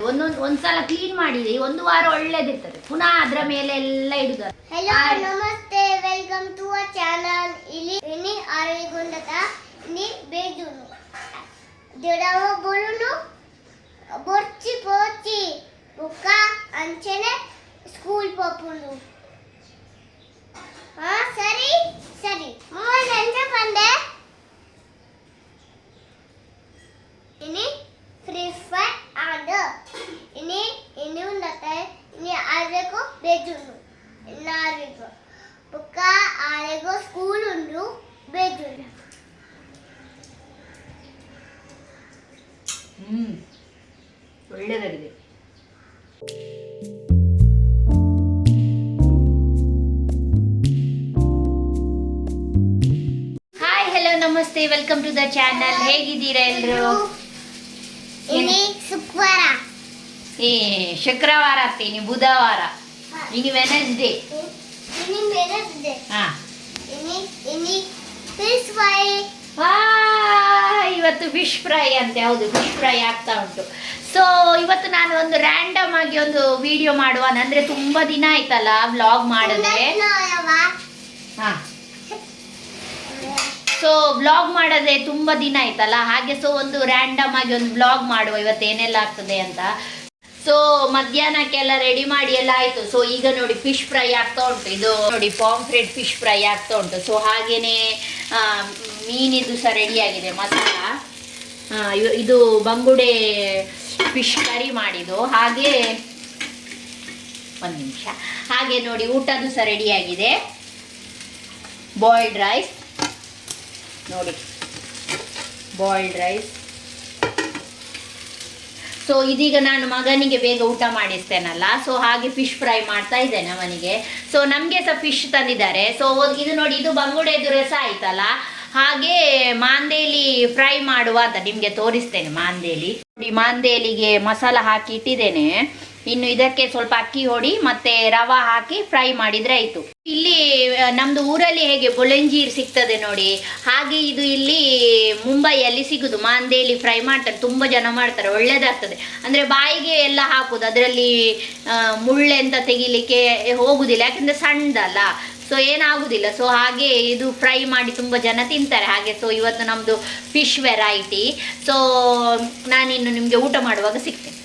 ಒಂದ್ಸಲ ಕ್ಲೀನ್ ಮಾಡಿದ್ರೆ 1 ವಾರ ಒಳ್ಳೇದಿರ್ತದೆ, ಪುನಃ ಅದರ ಮೇಲೆ ಎಲ್ಲ ಇಡುದು. हेलो नमस्ते वेलकम टू अवर चैनल इनी आरेगुंडता इनी बेजुनु देडावो बोलुनु बोर्ची पोची बुका अंचने स्कूल पोपुनु हां सरी सरी मम्मा नंजा पंडे इनी फ्री फायर आड इनी इनी उंडता इनी आरेको बेजुनु ನಾರಿಗೋ ಬುಕ್ಕ ಆಳೆಗೋ ಸ್ಕೂಲ್ ಉಂಡು ಬೇಜುಂಡು ಒಳ್ಳೆದಾಗಿದೆ. ಹಾಯ್ ಹಲೋ ನಮಸ್ತೆ ವೆಲ್ಕಮ್ ಟು ದ ಚಾನಲ್. ಹೇಗಿದ್ದೀರಾ ಎಲ್ಲರೂ? ಶುಕ್ರವಾರ ಆಗ್ತೀನಿ, ಬುಧವಾರ ಇನಿ ವೆನಸ್ಡೇ ಇವತ್ತು ಫಿಶ್ ಫ್ರೈ ಅಂತೆ. ಹೌದು, ಫಿಶ್ ಫ್ರೈ ಆಗ್ತಾ ಉಂಟು. ಸೊ ಇವತ್ತು ನಾನು ಒಂದು ರ್ಯಾಂಡಮ್ ಆಗಿ ಒಂದು ವಿಡಿಯೋ ಮಾಡುವ, ಅಂದ್ರೆ ತುಂಬಾ ದಿನ ಆಯ್ತಲ್ಲ ವ್ಲಾಗ್ ಮಾಡದೆ. ಸೊ ವ್ಲಾಗ್ ಮಾಡದೆ ತುಂಬಾ ದಿನ ಆಯ್ತಲ್ಲ, ಹಾಗೆ ಸೊ ಒಂದು ರ್ಯಾಂಡಮ್ ಆಗಿ ಒಂದು ವ್ಲಾಗ್ ಮಾಡುವ ಇವತ್ತು ಏನೆಲ್ಲ ಆಗ್ತದೆ ಅಂತ. ಸೊ ಮಧ್ಯಾಹ್ನಕ್ಕೆಲ್ಲ ರೆಡಿ ಮಾಡಿ ಎಲ್ಲ ಆಯ್ತು. ಸೊ ಈಗ ನೋಡಿ ಫಿಶ್ ಫ್ರೈ ಆಗ್ತಾ ಉಂಟು. ಇದು ನೋಡಿ ಪಾಂಫ್ರೆಟ್ ಫಿಶ್ ಫ್ರೈ ಆಗ್ತಾ ಉಂಟು. ಸೊ ಹಾಗೇನೆ ಮೀನಿದು ಸಹ ರೆಡಿ ಆಗಿದೆ ಮಸಾಲ. ಇದು ಬಂಗುಡೆ ಫಿಶ್ ಕರಿ ಮಾಡಿದ್ದು. ಹಾಗೆ ಒಂದು ನಿಮಿಷ, ಹಾಗೆ ನೋಡಿ ಊಟದ್ದು ಸಹ ರೆಡಿ ಆಗಿದೆ. ಬಾಯ್ಲ್ಡ್ ರೈಸ್ ನೋಡಿ, ಬಾಯ್ಲ್ಡ್ ರೈಸ್. ಸೊ ಇದೀಗ ನಾನು ಮಗನಿಗೆ ಬೇಗ ಊಟ ಮಾಡಿಸ್ತೇನಲ್ಲ, ಸೊ ಹಾಗೆ ಫಿಶ್ ಫ್ರೈ ಮಾಡ್ತಾ ಇದ್ದೇನೆ ಅವನಿಗೆ. ಸೊ ನಮಗೆ ಸಹ ಫಿಶ್ ತಂದಿದ್ದಾರೆ. ಸೊ ಇದು ನೋಡಿ, ಇದು ಬಂಗುಡೆದು ರಸ ಆಯ್ತಲ್ಲ, ಹಾಗೆ ಮಾಂದೇಲಿ ಫ್ರೈ ಮಾಡುವ ಅಂತ ನಿಮಗೆ ತೋರಿಸ್ತೇನೆ. ಮಾಂದೇಲಿ ನೋಡಿ, ಮಾಂದೇಲಿಗೆ ಮಸಾಲ ಹಾಕಿ ಇಟ್ಟಿದ್ದೇನೆ. ಇನ್ನು ಇದಕ್ಕೆ ಸ್ವಲ್ಪ ಅಕ್ಕಿ ಹೊಡಿ ಮತ್ತೆ ರವಾ ಹಾಕಿ ಫ್ರೈ ಮಾಡಿದ್ರೆ ಆಯ್ತು. ಇಲ್ಲಿ ನಮ್ದು ಊರಲ್ಲಿ ಹೇಗೆ ಬೊಳಂಜೀರ್ ಸಿಗ್ತದೆ ನೋಡಿ, ಹಾಗೆ ಇದು ಇಲ್ಲಿ ಮುಂಬೈಯಲ್ಲಿ ಸಿಗುದು. ಮಾಂದೇಲಿ ಫ್ರೈ ಮಾಡ್ತಾರೆ, ತುಂಬಾ ಜನ ಮಾಡ್ತಾರೆ, ಒಳ್ಳೇದಾಗ್ತದೆ. ಅಂದ್ರೆ ಬಾಯಿಗೆ ಎಲ್ಲ ಹಾಕುದು, ಅದರಲ್ಲಿ ಮುಳ್ಳೆಂತ ತೆಗಿಲಿಕ್ಕೆ ಹೋಗುದಿಲ್ಲ, ಯಾಕಂದ್ರೆ ಸಣ್ಣದಲ್ಲ, ಸೊ ಏನಾಗುದಿಲ್ಲ. ಸೊ ಹಾಗೆ ಇದು ಫ್ರೈ ಮಾಡಿ ತುಂಬ ಜನ ತಿಂತಾರೆ ಹಾಗೆ. ಸೊ ಇವತ್ತು ನಮ್ಮದು ಫಿಶ್ ವೆರೈಟಿ. ಸೊ ನಾನಿನ್ನು ನಿಮಗೆ ಊಟ ಮಾಡುವಾಗ ಸಿಗ್ತೇನೆ.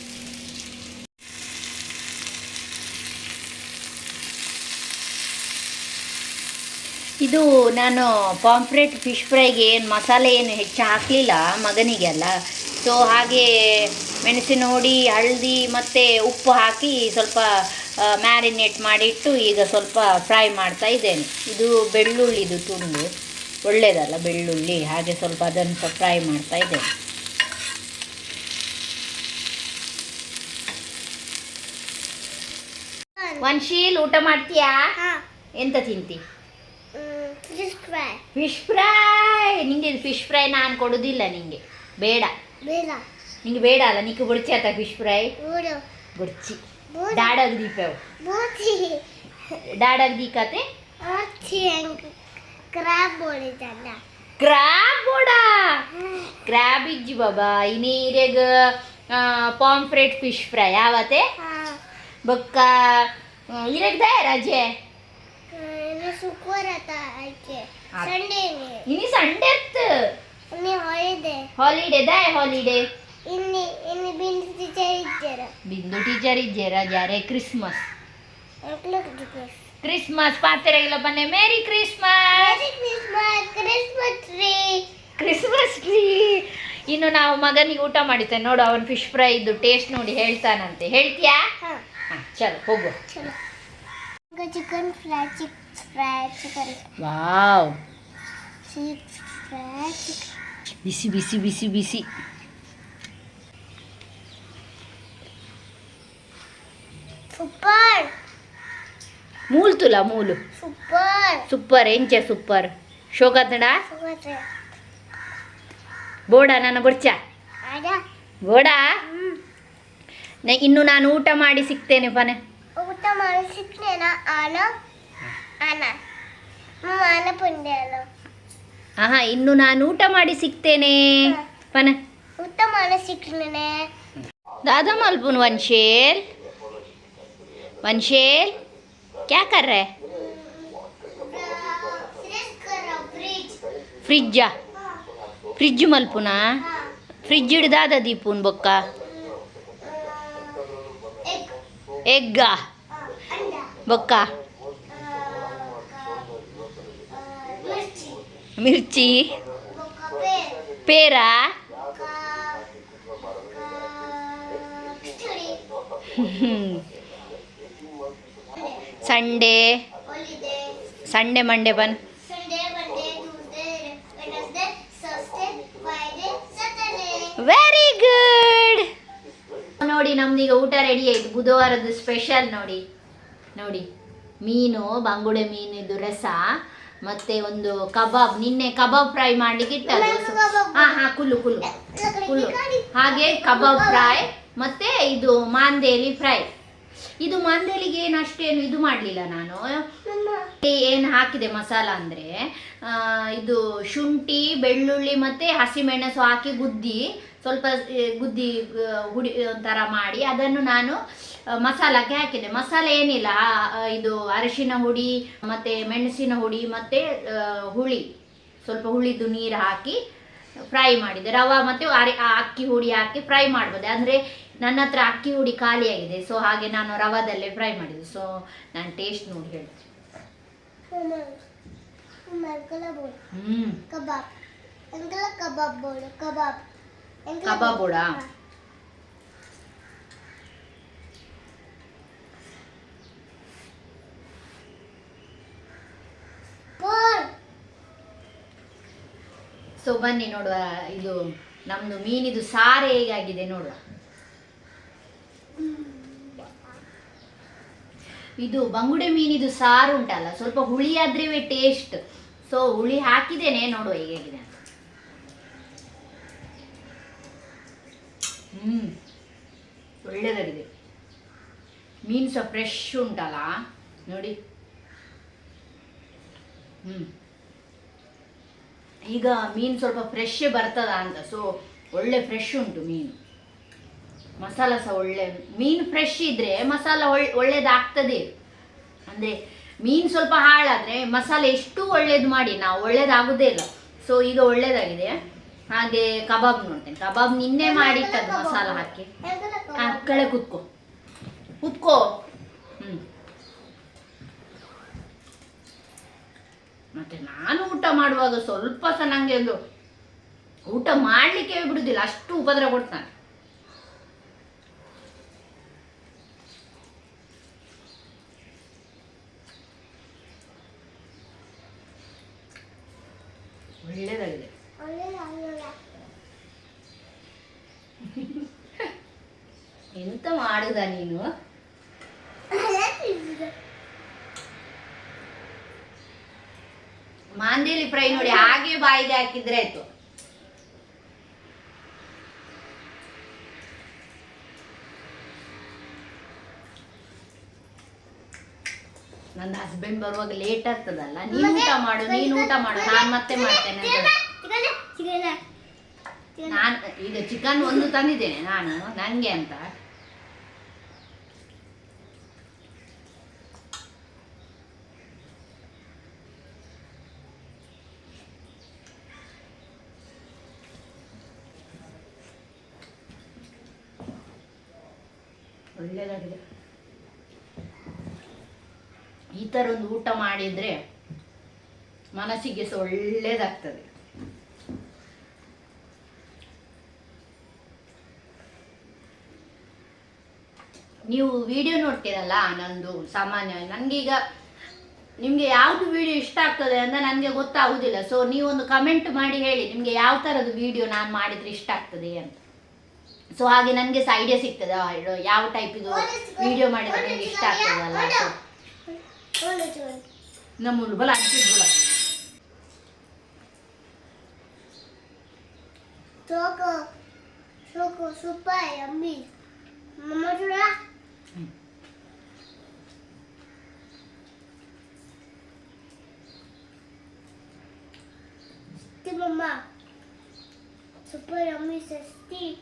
ಇದು ನಾನು ಪಾಂಫ್ರೆಟ್ ಫಿಶ್ ಫ್ರೈಗೆ ಏನು ಮಸಾಲೆ ಏನು ಹೆಚ್ಚು ಹಾಕಲಿಲ್ಲ ಮಗನಿಗೆಲ್ಲ. ಸೊ ಹಾಗೆ ಮೆಣಸಿನ ಹುಡಿ, ಹಳದಿ ಮತ್ತು ಉಪ್ಪು ಹಾಕಿ ಸ್ವಲ್ಪ ಮ್ಯಾರಿನೇಟ್ ಮಾಡಿಟ್ಟು ಈಗ ಸ್ವಲ್ಪ ಫ್ರೈ ಮಾಡ್ತಾ ಇದ್ದೇನೆ. ಇದು ಬೆಳ್ಳುಳ್ಳಿದು ತುಂಡು, ಒಳ್ಳೆಯದಲ್ಲ ಬೆಳ್ಳುಳ್ಳಿ, ಹಾಗೆ ಸ್ವಲ್ಪ ಅದನ್ನು ಸ್ವಲ್ಪ ಫ್ರೈ ಮಾಡ್ತಾ ಇದ್ದೇನೆ. ವಂಶೀಲ್ ಊಟ ಮಾಡ್ತೀಯಾ? ಎಂತ ತಿಂತಿ? Fish fry. ನಿಂಗೆ ಫಿಶ್ ಫ್ರೈ ನಾನು ಕೊಡುದಿಲ್ಲ, ನಿಂಗೆ ಬೇಡ. ನಿಂಗೆ ಬೇಡ ಅಲ್ಲ, ನಿಂಗೆ ಬುಡ್ಚಿ ಆತ ಫಿಶ್ ಫ್ರೈ ಬುಡ್ಚಿ ಡಾಡಗ್ ದೀಪವು ಡಾಡಗ್ ದೀಕತೆ ಕ್ರಾಬ್ ಬೋಡ ಕ್ರಾಬ್ ಇಜ್ಜಿ ಬಾಬಾ. ಇನ್ನೀರೆಗ ಪಾಂಫ್ರೆಟ್ ಫಿಶ್ ಫ್ರೈ ಯಾವತ್ತೆ ಬೊಕ್ಕ ಇರೆಗ್ ದಾಯ ರಜೆ ಇನಿ ಸಂಡೇ ಅತ್ತು ಹಾಲಿಡೇ ದಾಯ ಹಾಲಿಡೇ ಬಿಂದು ಟೀಚರ್ ಇಜ್ಜೆರ ಜಾರೆ ಕ್ರಿಸ್ಮಸ್ ಕ್ರಿಸ್ಮಸ್ ಪಾತೆರೆಗಿಲ್ಲ ಬನ್ನೆ. Merry Christmas Christmas tree. ಇನ್ನು ನಾವು ಮಗನಿಗೆ ಊಟ ಮಾಡಿದ್ದೇವೆ ನೋಡು, ಅವನು ಫಿಶ್ ಫ್ರೈ ಇದ್ದು ಟೇಸ್ಟ್ ನೋಡಿ ಹೇಳ್ತಾನಂತೆ. ಹೇಳ್ತೀಯಾ? ಚಲೋ ಹೋಗುವ. Chicken fry chicken wow, fry ಬಿಸಿ ಬಿಸಿ ಬಿಸಿ ಬಿಸಿ. ಸೂಪರ್ ಮೂಲ್ ತುಲ ಮೂಲು ಸೂಪರ್ ಸೂಪರ್ ಎಂಚ ಸೂಪರ್ ಶೋಕತ್ತಡ ಬೋಡ ನನ್ನ ಬುಡ್ಚ ಬೋಡ. ಇನ್ನು ನಾನು ಊಟ ಮಾಡಿ ಸಿಗ್ತೇನೆ ಪನೆ. ಊಟ ಮಾಡಿ ಸಿಗ್ತೇನಾ? ಆನ ಆನ ಆನ ಪುಂಡೆ ಅಲ್ಲ. ಆಹಾ, ಇನ್ನು ನಾನು ಊಟ ಮಾಡಿ ಸಿಗ್ತೇನೆ ಪನೆ. ಊಟ ಮಾಡಿ ಸಿಗ್ತೇನೆ. दादा मलपुन वंशेल वंशेल क्या कर रहे फ्रिज्जा फ्रिज मलपुना फ्रिज इड दादा दीपून बक्का एग्गा बक्का मिर्ची पेरा संडे संडे मंडे बन ವೆರಿ ಗುಡ್ ನೋಡಿ ನಮ್ದೀಗ ಊಟ ರೆಡಿ ಆಯ್ತು ಬುಧವಾರದ ಸ್ಪೆಷಲ್ ನೋಡಿ ನೋಡಿ ಮೀನು ಬಂಗುಡೆ ಮೀನಿದು ರಸ ಮತ್ತೆ ಒಂದು ಕಬಾಬ್ ನಿನ್ನೆ ಕಬಾಬ್ ಫ್ರೈ ಮಾಡ್ಲಿಕ್ಕೆ ಇಟ್ಟದ್ದು ಹಾ ಕುಲ್ಲು ಕುಲ್ಲು ಕುಲ್ಲು ಹಾಗೆ ಕಬಾಬ್ ಫ್ರೈ ಮತ್ತೆ ಇದು ಮಾಂದೇಲಿ ಫ್ರೈ ಇದು ಮಾಂದೇಲಿಗೆ ಏನು ಅಷ್ಟೇನು ಇದು ಮಾಡಲಿಲ್ಲ ನಾನು ಏನು ಹಾಕಿದೆ ಮಸಾಲ ಅಂದರೆ ಇದು ಶುಂಠಿ ಬೆಳ್ಳುಳ್ಳಿ ಮತ್ತು ಹಸಿಮೆಣಸು ಹಾಕಿ ಗುದ್ದಿ ಸ್ವಲ್ಪ ಗುದ್ದಿ ಹುಡಿ ಒಂಥರ ಮಾಡಿ ಅದನ್ನು ನಾನು ಮಸಾಲಕ್ಕೆ ಹಾಕಿದೆ ಮಸಾಲೆ ಏನಿಲ್ಲ ಇದು ಅರಿಶಿನ ಹುಡಿ ಮತ್ತು ಮೆಣಸಿನ ಹುಡಿ ಮತ್ತು ಹುಳಿ ಸ್ವಲ್ಪ ಹುಳಿದು ನೀರು ಹಾಕಿ ಫ್ರೈ ಮಾಡಿದೆ ರವೆ ಮತ್ತು ಅಕ್ಕಿ ಹುಡಿ ಹಾಕಿ ಫ್ರೈ ಮಾಡ್ಬೋದು ಅಂದರೆ ನನ್ನ ಹತ್ರ ಅಕ್ಕಿ ಹುಡಿ ಖಾಲಿಯಾಗಿದೆ ಸೊ ಹಾಗೆ ನಾನು ರವಾದಲ್ಲೇ ಫ್ರೈ ಮಾಡಿದೆ ಸೊ ನಾನು ಟೇಸ್ಟ್ ನೋಡಿ ಹೇಳ್ತೀನಿ ಕಬಾಬ್ ಬೋಡ ಸೊ ಬನ್ನಿ ನೋಡುವ ಇದು ನಮ್ದು ಮೀನಿದು ಸಾರು ಹೇಗಾಗಿದೆ ನೋಡುವ ಇದು ಬಂಗುಡೆ ಮೀನಿದು ಸಾರು ಉಂಟಲ್ಲ ಸ್ವಲ್ಪ ಹುಳಿ ಆದ್ರೆ ಟೇಸ್ಟ್ ಸೊ ಹುಳಿ ಹಾಕಿದ್ದೇನೆ ನೋಡುವ ಹೇಗಿದೆ ಅಂತ ಒಳ್ಳೆದಾಗಿದೆ ಮೀನು ಸಹ ಫ್ರೆಶ್ ಉಂಟಲ್ಲ ನೋಡಿ ಈಗ ಮೀನು ಸ್ವಲ್ಪ ಫ್ರೆಶ್ ಬರ್ತದ ಅಂತ ಸೊ ಒಳ್ಳೆ ಫ್ರೆಶ್ ಉಂಟು ಮೀನು ಮಸಾಲ ಸಹ ಒಳ್ಳೆ ಮೀನು ಫ್ರೆಶ್ ಇದ್ರೆ ಮಸಾಲ ಒಳ್ಳೇದಾಗ್ತದೆ ಅಂದರೆ ಮೀನು ಸ್ವಲ್ಪ ಹಾಳಾದರೆ ಮಸಾಲೆ ಎಷ್ಟು ಒಳ್ಳೇದು ಮಾಡಿ ನಾವು ಒಳ್ಳೇದಾಗೋದೇ ಇಲ್ಲ ಸೊ ಈಗ ಒಳ್ಳೇದಾಗಿದೆ ಹಾಗೆ ಕಬಾಬ್ ನೋಡ್ತೇನೆ ಕಬಾಬ್ ನಿನ್ನೆ ಮಾಡಿಟ್ಟದ್ದು ಮಸಾಲ ಹಾಕಿ ಆ ಕಡೆ ಕುತ್ಕೋ ಮತ್ತೆ ನಾನು ಊಟ ಮಾಡುವಾಗ ಸ್ವಲ್ಪ ಸಹ ನನಗೆ ಒಂದು ಊಟ ಮಾಡಲಿಕ್ಕೆ ಬಿಡುದಿಲ್ಲ ಅಷ್ಟು ಉಪದ್ರ ಕೊಡ್ತಾನೆ ಒಳ್ಳೆದಾಗಿದೆ ಎಂತ ಮಾಡುದ ನೀನು ಮಾಂದೇಲಿ ಫ್ರೈ ನೋಡಿ ಹಾಗೆ ಬಾಯಿಗೆ ಹಾಕಿದ್ರೆ ಆಯ್ತು ನನ್ನ ಹಸ್ಬೆಂಡ್ ಬರುವಾಗ ಲೇಟ್ ಆಗ್ತದಲ್ಲ ನೀನು ಊಟ ಮಾಡು ನಾನು ಮತ್ತೆ ಮಾಡ್ತೇನೆ ನಾನು ಈಗ ಚಿಕನ್ ಒಂದು ತಂದಿದ್ದೇನೆ ನಾನು ನನಗೆ ಅಂತ ಒಳ್ಳೆಯದಾಗಿದೆ ಈ ಥರ ಒಂದು ಊಟ ಮಾಡಿದರೆ ಮನಸ್ಸಿಗೆ ಸಹ ಒಳ್ಳೆಯದಾಗ್ತದೆ ನೀವು ವಿಡಿಯೋ ನೋಡ್ತೀರಲ್ಲ ನಂದು ಸಾಮಾನ್ಯ ನನಗೀಗ ನಿಮಗೆ ಯಾವುದು ವಿಡಿಯೋ ಇಷ್ಟ ಆಗ್ತದೆ ಅಂತ ನನಗೆ ಗೊತ್ತಾಗುವುದಿಲ್ಲ ಸೊ ನೀವೊಂದು ಕಮೆಂಟ್ ಮಾಡಿ ಹೇಳಿ ನಿಮಗೆ ಯಾವ ಥರದ್ದು ವಿಡಿಯೋ ನಾನು ಮಾಡಿದರೆ ಇಷ್ಟ ಆಗ್ತದೆ ಅಂತ ಸೊ ಹಾಗೆ ನನಗೆ ಸಹ ಐಡಿಯಾ ಸಿಗ್ತದೆ ಯಾವ ಟೈಪ್ ಇದು ವಿಡಿಯೋ ಮಾಡಿದರೆ ನಿಮಗೆ ಇಷ್ಟ ಆಗ್ತದಲ್ಲ ನಮ್ಮೂರು ಬಲ ಅಂತಿದ್ಬಲ super yummy. Mama Jura. Mama. Super yummy tasty.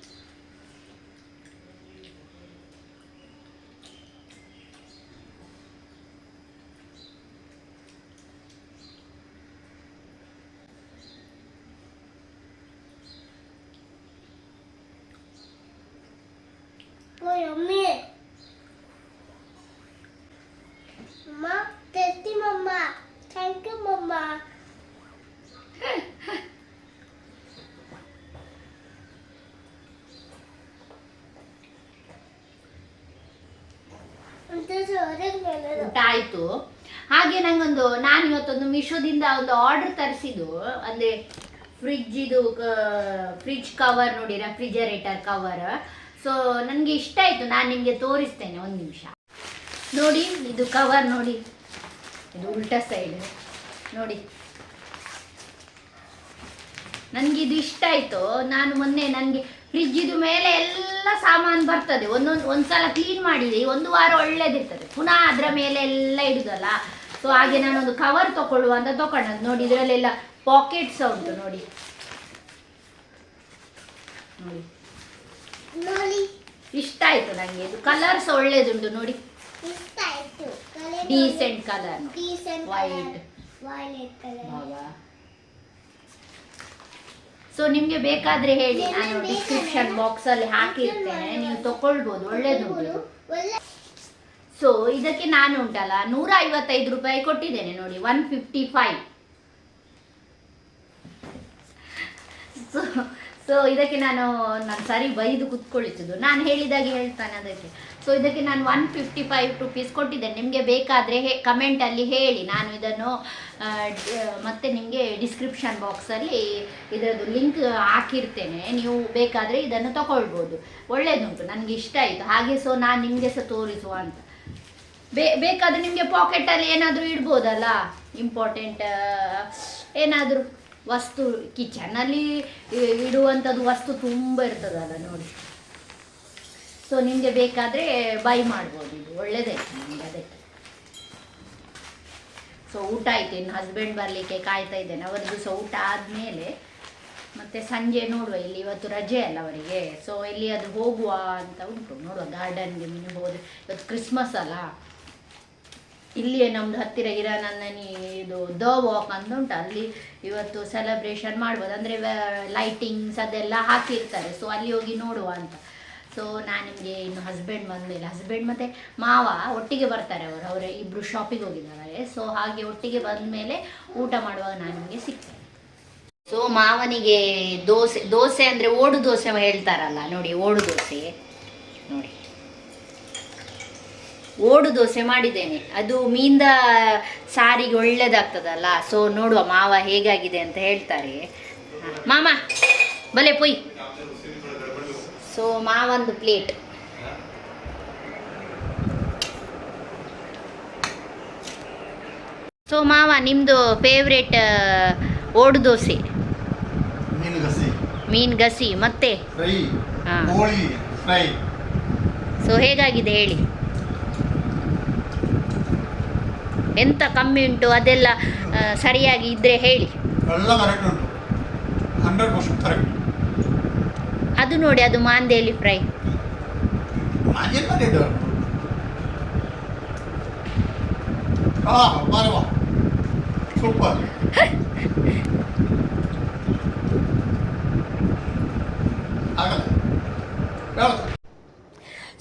Oh, yummy. Mama, tasty mama. Thank you, mama. ಊಟ ಆಯಿತು. ಹಾಗೆ ನಂಗೊಂದು ನಾನು ಇವತ್ತೊಂದು ಮೀಶೋದಿಂದ ಒಂದು ಆರ್ಡರ್ ತರಿಸಿದ್ದು, ಅಂದರೆ ಫ್ರಿಜ್ ಕವರ್ ನೋಡಿ, ರೆಫ್ರಿಜರೇಟರ್ ಕವರ್. ಸೊ ನನಗೆ ಇಷ್ಟ ಆಯಿತು, ನಾನು ನಿಮಗೆ ತೋರಿಸ್ತೇನೆ ಒಂದು ನಿಮಿಷ. ನೋಡಿ ಇದು ಕವರ್ ನೋಡಿ, ಇದು ಉಲ್ಟಾ ಸೈಡ್ ನೋಡಿ. ನನಗಿದು ಇಷ್ಟ ಆಯಿತು. ನಾನು ಮೊನ್ನೆ ನನಗೆ ಫ್ರಿಜ್ಜಿದು ಮೇಲೆ ಎಲ್ಲ ಸಾಮಾನು ಬರ್ತದೆ, ಒಂದು ಸಲ ಕ್ಲೀನ್ ಮಾಡಿದೆ, ಒಂದು ವಾರ ಒಳ್ಳೇದಿರ್ತದೆ, ಪುನಃ ಅದರ ಮೇಲೆ ಎಲ್ಲ ಇಡುದಲ್ಲ. ಸೊ ಹಾಗೆ ನಾನೊಂದು ಕವರ್ ತಗೊಳ್ಳುವ ಅಂತ ತಗೊಂಡದ್ದು. ನೋಡಿ ಇದರಲ್ಲೆಲ್ಲ ಪಾಕೆಟ್ಸ್ ಉಂಟು ನೋಡಿ, ನೋಡಿ ನೋಡಿ ಇಷ್ಟ ಆಯಿತು ನನಗೆ. ಇದು ಕಲರ್ಸ್ ಒಳ್ಳೇದುಂಟು ನೋಡಿ, ಇಷ್ಟ ಆಯ್ತು. Decent colour, Decent white. violet color. So ನಿಮಗೆ ಬೇಕಾದ್ರೆ ಹೇಳಿ, ನಾನು ನಿಮಗೆ ಡಿಸ್ಕ್ರಿಪ್ಷನ್ ಬೇಕಾದ್ರೆ ಬಾಕ್ಸ್ ಅಲ್ಲಿ ಹಾಕಿರ್ತೇನೆ, ನೀವು ತಗೊಳ್ಬೋದು, ಒಳ್ಳೇದುಂಟು. ಒಳ್ಳೆ ಸೊ ಇದಕ್ಕೆ ನಾನು ಉಂಟಲ್ಲ 155 ರೂಪಾಯಿ ಕೊಟ್ಟಿದ್ದೇನೆ ನೋಡಿ, 155. ಸೊ ಇದಕ್ಕೆ ನಾನು ಸರಿ ಬೈದು ಕುತ್ಕೊಳಿಸುದು, ನಾನು ಹೇಳಿದಾಗೆ ಹೇಳ್ತಾನೆ ಅದಕ್ಕೆ. ಸೊ ಇದಕ್ಕೆ ನಾನು 155 ರುಪೀಸ್ ಕೊಟ್ಟಿದ್ದೇನೆ. ನಿಮಗೆ ಬೇಕಾದರೆ ಕಮೆಂಟಲ್ಲಿ ಹೇಳಿ, ನಾನು ಇದನ್ನು ಮತ್ತೆ ನಿಮಗೆ ಡಿಸ್ಕ್ರಿಪ್ಷನ್ ಬಾಕ್ಸಲ್ಲಿ ಇದರದ್ದು ಲಿಂಕ್ ಹಾಕಿರ್ತೇನೆ, ನೀವು ಬೇಕಾದರೆ ಇದನ್ನು ತಗೊಳ್ಬೋದು, ಒಳ್ಳೆಯದುಂಟು, ನನಗೆ ಇಷ್ಟ ಆಯಿತು ಹಾಗೆ. ಸೊ ನಾನು ನಿಮಗೆ ಸಹ ತೋರಿಸುವ ಅಂತ. ಬೇಕಾದರೆ ನಿಮಗೆ ಪಾಕೆಟಲ್ಲಿ ಏನಾದರೂ ಇಡ್ಬೋದಲ್ಲ, ಇಂಪಾರ್ಟೆಂಟ್ ಏನಾದರೂ ವಸ್ತು, ಕಿಚನಲ್ಲಿ ಇಡುವಂಥದ್ದು ವಸ್ತು ತುಂಬ ಇರ್ತದಲ್ಲ ನೋಡಿ. ಸೊ ನಿಮಗೆ ಬೇಕಾದರೆ ಬೈ ಮಾಡ್ಬೋದು, ಇದು ಒಳ್ಳೆಯದಾಯ್ತು ನಿಮಗೆ ಅದಕ್ಕೆ. ಸೊ ಊಟ ಆಯಿತು, ಇನ್ನು ಹಸ್ಬೆಂಡ್ ಬರಲಿಕ್ಕೆ ಕಾಯ್ತಾ ಇದ್ದೇನೆ, ಅವರದ್ದು ಸಹ ಊಟ ಆದಮೇಲೆ ಮತ್ತು ಸಂಜೆ ನೋಡುವ, ಇಲ್ಲಿ ಇವತ್ತು ರಜೆ ಅಲ್ಲ ಅವರಿಗೆ. ಸೊ ಇಲ್ಲಿ ಅದು ಹೋಗುವ ಅಂತ ಉಂಟು, ನೋಡುವ ಗಾರ್ಡನ್ಗೆ ಹೋದರೆ, ಇವತ್ತು ಕ್ರಿಸ್ಮಸ್ ಅಲ್ಲ. ಇಲ್ಲಿಯೇ ನಮ್ಮದು ಹತ್ತಿರ ಹಿರಾನಂದನಿ ಇದು ದ ವಾಕ್ ಅಂತ ಉಂಟು, ಅಲ್ಲಿ ಇವತ್ತು ಸೆಲೆಬ್ರೇಷನ್ ಮಾಡ್ಬೋದು, ಅಂದರೆ ಲೈಟಿಂಗ್ಸ್ ಅದೆಲ್ಲ ಹಾಕಿರ್ತಾರೆ. ಸೊ ಅಲ್ಲಿ ಹೋಗಿ ನೋಡುವ ಅಂತ. ಸೊ ನಾನು ನಿಮಗೆ ಇನ್ನು ಹಸ್ಬೆಂಡ್ ಬಂದಮೇಲೆ, ಹಸ್ಬೆಂಡ್ ಮತ್ತು ಮಾವ ಒಟ್ಟಿಗೆ ಬರ್ತಾರೆ, ಅವರು ಇಬ್ಬರು ಶಾಪಿಗೆ ಹೋಗಿದ್ದಾರೆ. ಸೊ ಹಾಗೆ ಒಟ್ಟಿಗೆ ಬಂದಮೇಲೆ ಊಟ ಮಾಡುವಾಗ ನಾನು ನಿಮಗೆ ಸಿಗ್ತೇನೆ. ಸೊ ಮಾವನಿಗೆ ದೋಸೆ ಅಂದರೆ ಓಡು ದೋಸೆ ಹೇಳ್ತಾರಲ್ಲ ನೋಡಿ, ಓಡು ದೋಸೆ ನೋಡಿ, ಓಡು ದೋಸೆ ಮಾಡಿದ್ದೇನೆ. ಅದು ಮೀನ್ದ ಸಾರಿಗೆ ಒಳ್ಳೇದಾಗ್ತದಲ್ಲ. ಸೊ ನೋಡುವ ಮಾವ ಹೇಗಾಗಿದೆ ಅಂತ ಹೇಳ್ತಾರೆ. ಮಾಮ ಬಲೆ ಪೊಯ್. ಸೊ ಮಾವೊಂದು ಪ್ಲೇಟ್. ಸೊ ಮಾವ ನಿಮ್ಮದು ಫೇವ್ರೇಟ್ ಓಡು ದೋಸೆ? ಮೀನು ಗಸಿ ಮತ್ತೆ ಹಾಂ. ಸೊ ಹೇಗಾಗಿದೆ ಹೇಳಿ, ಎಂತ ಕಮ್ಮಿ ಉಂಟು ಅದೆಲ್ಲ ಸರಿಯಾಗಿ ಇದ್ದರೆ ಹೇಳಿ. ಅದು ನೋಡಿ, ಅದು ಮಾಂದೇಲಿ ಫ್ರೈ. ಸೂಪರ್.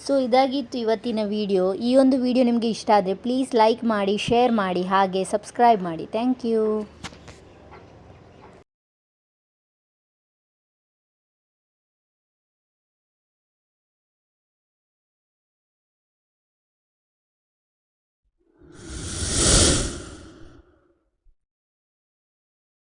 ಸೊ ಇದಾಗಿತ್ತು ಇವತ್ತಿನ ವಿಡಿಯೋ. ಈ ಒಂದು ವಿಡಿಯೋ ನಿಮಗೆ ಇಷ್ಟ ಆದರೆ ಪ್ಲೀಸ್ ಲೈಕ್ ಮಾಡಿ, ಶೇರ್ ಮಾಡಿ, ಹಾಗೆ ಸಬ್ಸ್ಕ್ರೈಬ್ ಮಾಡಿ. Thank you.